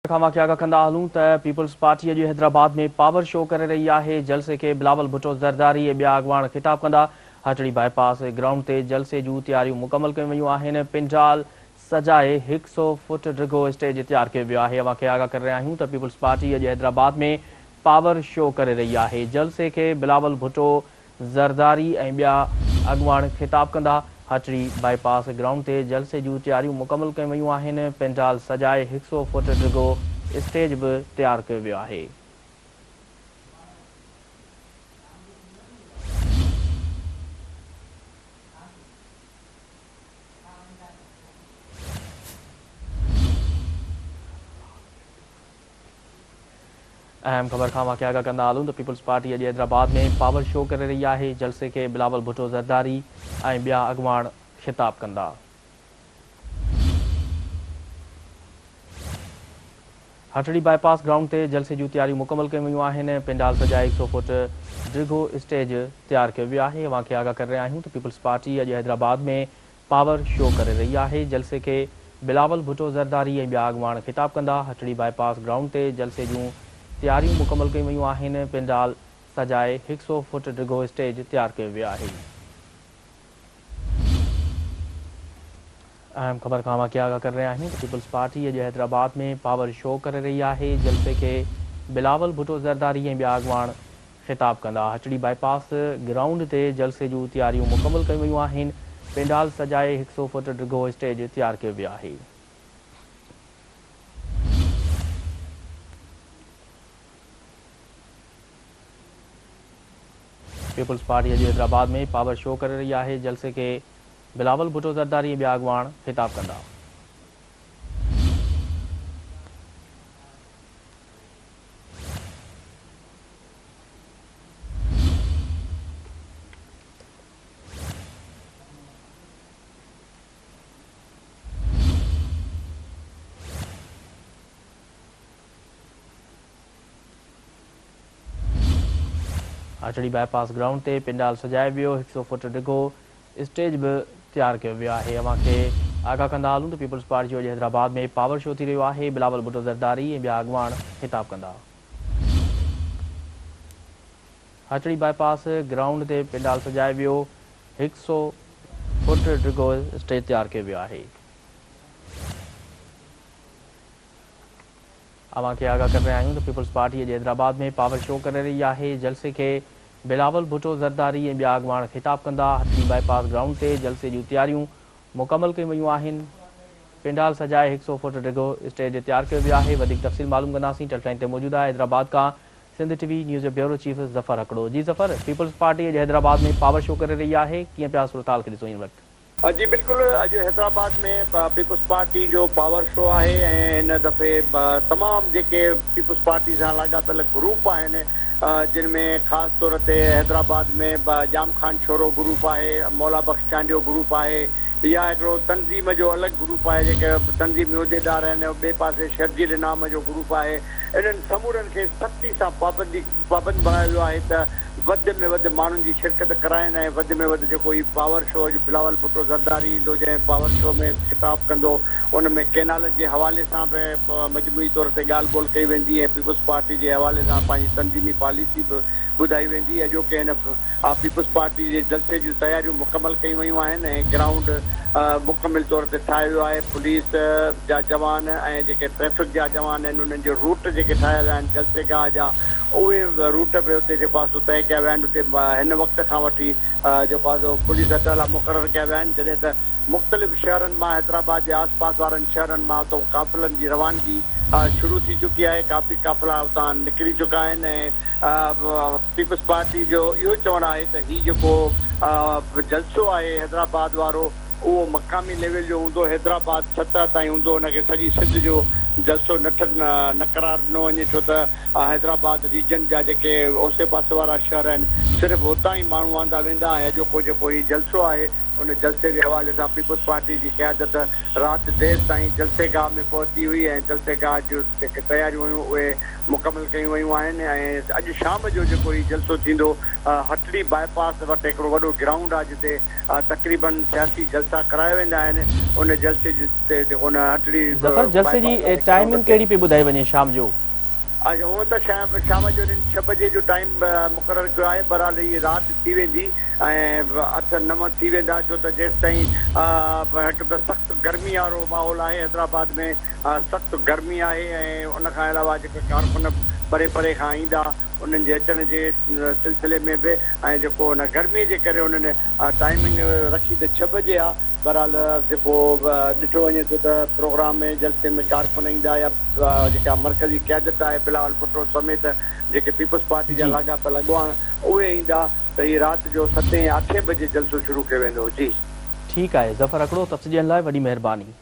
वाक़िया कंदा हलूं त पीपल्स पार्टी अॼु हैदराबाद में पावर शो करे रही आहे। जलसे के बिलावल भुट्टो ज़रदारी ऐं ॿिया अॻवान ख़िताब कंदा। हटड़ी बाईपास ग्राउंड ते जलसे जूं तैयारियूं मुकमल कयूं वयूं आहिनि। पिंडाल सजाए 100 फुट डिघो स्टेज तैयार कयो वियो आहे। वाक़िया करे रहिया आहियूं त पीपल्स पार्टी अॼु हैदराबाद में पावर शो करे रही आहे। जलसे के बिलावल भुट्टो ज़रदारी ऐं ॿिया अॻवान ख़िताब कंदा। हटड़ी बाईपास ग्राउंड ते जलसे जूं तैयारियूं मुकमल कयूं वयूं आहिनि। पेंडाल सजाए 100 फुट डिघो स्टेज भी तैयार किया वियो आहे। अहम खबर का वाक़िया कंदा हलूं तो पीपल्स पार्टी अॼु हैदराबाद में पावर शो करे रही है। जलसे के बिलावल भुट्टो ज़रदारी ऐं ॿिया अॻवान ख़िताब कंदा। हटड़ी बाईपास ग्राउंड ते जलसे जूं तैयारियूं मुकमल कयूं वयूं आहिनि। पेंडाल सजाए 100 फुट डिघो स्टेज तैयार किया वियो आहे। वाक़िया करे रहिया आहियूं तो पीपल्स पार्टी अॼु हैदराबाद में पावर शो करे रही है। जलसे के बिलावल भुट्टो ज़रदारी ऐं ॿिया अॻवान ख़िताब कंदा। हटड़ी बाईपास ग्राउंड ते जलसे जूं तैयारियूं मुकमल कयूं वयूं आहिनि। पेंडाल सजाए 100 फुट डिघो स्टेज तैयार किया वियो आहे। अहम खबर का वाक़िया कर रहे हैं तो पीपल्स पार्टी अॼु हैदराबाद में पावर शो करे रही है। जलसे के बिलावल भुट्टो ज़रदारी ऐं ॿिया अॻवान ख़िताब कंदा। हटड़ी बाईपास ग्राउंड ते जलसे जूं तैयारियूं मुकमल कयूं वयूं आहिनि। पेंडाल सजाए 100 फुट डिघो स्टेज तैयार कियो वियो आहे। पीपल्स पार्टी अॼु हैदराबाद में पावर शो करे रही है। जलसे के बिलावल भुट्टो ज़रदारी ऐं ॿिया अॻवान ख़िताब कंदा। हटड़ी बाईपास ग्राउंड ते पिंडाल सजाए वियो 100 फुट डिघो स्टेज भी तैयार किया वियो आहे। अव्हांखे आगाह कंदा हलूं तो पीपल्स पार्टी अॼु हैदराबाद में पावर शो थी रहियो आहे। बिलावल भुट्टो ज़रदारी ऐं ॿिया अॻवान ख़िताब कंदा। हटड़ी बाईपास ग्राउंड ते पिंडाल सजाए वियो 100 फुट डिघो स्टेज तैयार कियो वियो आहे। अव्हांखे आगाह कर रहिया आहियूं तो पीपल्स पार्टी अॼु हैदराबाद में पावर शो करे रही है। जलसे के बिलावल भुट्टो ज़रदारी ऐं ॿिया अॻवान ख़िताब कंदा। हटड़ी बाईपास ग्राउंड ते जलसे जूं तैयारियूं मुकमल कयूं वयूं आहिनि। पिंडाल सजाए 100 फुट डिघो स्टेज तैयार कियो वियो आहे। वधीक तफ़सील मालूम कंदासीं। टचलाइन ते मौजूद आहे हैदराबाद का Sindh TV news bureau chief Zafar Hakro. जी ज़फ़र, पीपल्स पार्टी अॼु हैदराबाद में पावर शो करे रही है, कीअं पिया सूरताल खे ॾिसो हिन वक़्तु? जी बिल्कुल, अॼु हैदराबाद में पीपल्स पार्टी जो पावर शो है। इन दफ़े तमाम जेके पीपल्स पार्टी से लाॻापियल ग्रुप आहिनि, जिनमें ख़ास तौर ते हैदराबाद में जाम खान छोरो ग्रुप है, मौला बख्श चांडियो ग्रुप है, या हिकिड़ो तंज़ीम जो अलॻि ग्रुप है जेके तंज़ीम उहिदेदार आहिनि। ॿिए पासे शर्जील नाम जो ग्रुप है। इन्हनि समूरनि खे सख़्ती सां पाबंद बनायो वियो आहे त वधि में वधि माण्हुनि जी शिरकत कराइनि ऐं वधि में वधि जेको ही पावर शो अॼु बिलावल भुट्टो ज़रदारी ईंदो, जंहिं पावर शो में ख़िताब कंदो, उन में कैनाल जे हवाले सां बि मजमूई तौर ते ॻाल्हि ॿोल कई वेंदी ऐं पीपल्स पार्टी जे हवाले सां पंहिंजी तंज़ीमी पॉलिसी बि ॿुधाई वेंदी। अॼोके हिन पीपल्स पार्टी जे जलसे जूं तयारियूं मुकमल कयूं वयूं आहिनि ऐं ग्राउंड मुकमिल तौर ते ठाहियो वियो आहे। पुलिस जा जवान ऐं जेके ट्रैफिक जा जवान आहिनि, उन्हनि जो रूट जेके ठाहिया विया आहिनि जलसे गाह जा, उहे रूट बि हुते जेको आहे तय कया विया आहिनि। हुते हिन वक़्त खां वठी जेको आहे पुलिस अटल मुक़ररु कया विया आहिनि। जॾहिं त मुख़्तलिफ़ शहरनि मां, हैदराबाद जे आस पास वारनि शहरनि मां तो काफ़िलनि जी रवानगी शुरू थी चुकी है। काफ़ी काफ़िला हुतां निकिरी चुका आहिनि ऐं पीपल्स पार्टी जो इहो चवणु आहे त हीउ जेको जलसो आहे हैदराबाद वारो, उहो मक़ामी लेवल जो हूंदो, हैदराबाद सतह ताईं हूंदो। हुनखे सॼी सिंध जो जलसो न करार ॾिनो वञे, छो त हैदराबाद रीजन जा जेके ओसे पासे वारा शहर आहिनि, सिर्फ़ु हुतां ई माण्हू आंदा वेंदा ऐं जेको ही जलसो आहे उन जलसे जे हवाले सां पीपल्स पार्टी जी क़यादत राति देरि ताईं जलसेगाह में पहुती हुई ऐं जलसेगाह जूं जेके तयारियूं हुयूं उहे मुकमल कयूं वयूं आहिनि ऐं अॼु शाम जो जेको हीउ जलसो थींदो हटड़ी बाईपास वटि हिकिड़ो वॾो ग्राउंड आहे जिते तक़रीबन सियासी जलसा कराया वेंदा आहिनि उन जलसे ते उन हटड़ी जलसे जी टाइमिंग कहिड़ी पई ॿुधाई वञे शाम जो? हूअं त शाम जो 6 बजे जो टाइम मुक़ररु कयो आहे बहरहाल हीअ राति थी वेंदी ऐं 8-9 थी वेंदा छो त जेसि ताईं हिकु त सख़्तु गर्मी वारो माहौल आहे हैदराबाद में सख़्तु गर्मी आहे ऐं उन खां अलावा जेके कारकुन परे परे खां ईंदा उन्हनि जे अचण जे सिलसिले में बि ऐं जेको उन गर्मीअ जे करे उन्हनि टाइमिंग रखी त 6 बजे आहे बहरहाल जेको ॾिठो वञे थो त प्रोग्राम में जलसे में कारकुन ईंदा या जेका मर्कज़ी क़यादत आहे बिलावल भुट्टो समेत जेके पीपल्स पार्टी जा लाॻापियल अॻुवान उहे ईंदा त हीअ राति जो 7 या 8 बजे जलसो शुरू कयो वेंदो। जी ठीकु आहे ज़फ़र हिकिड़ो तफ़सील ॾियण लाइ वॾी महिरबानी।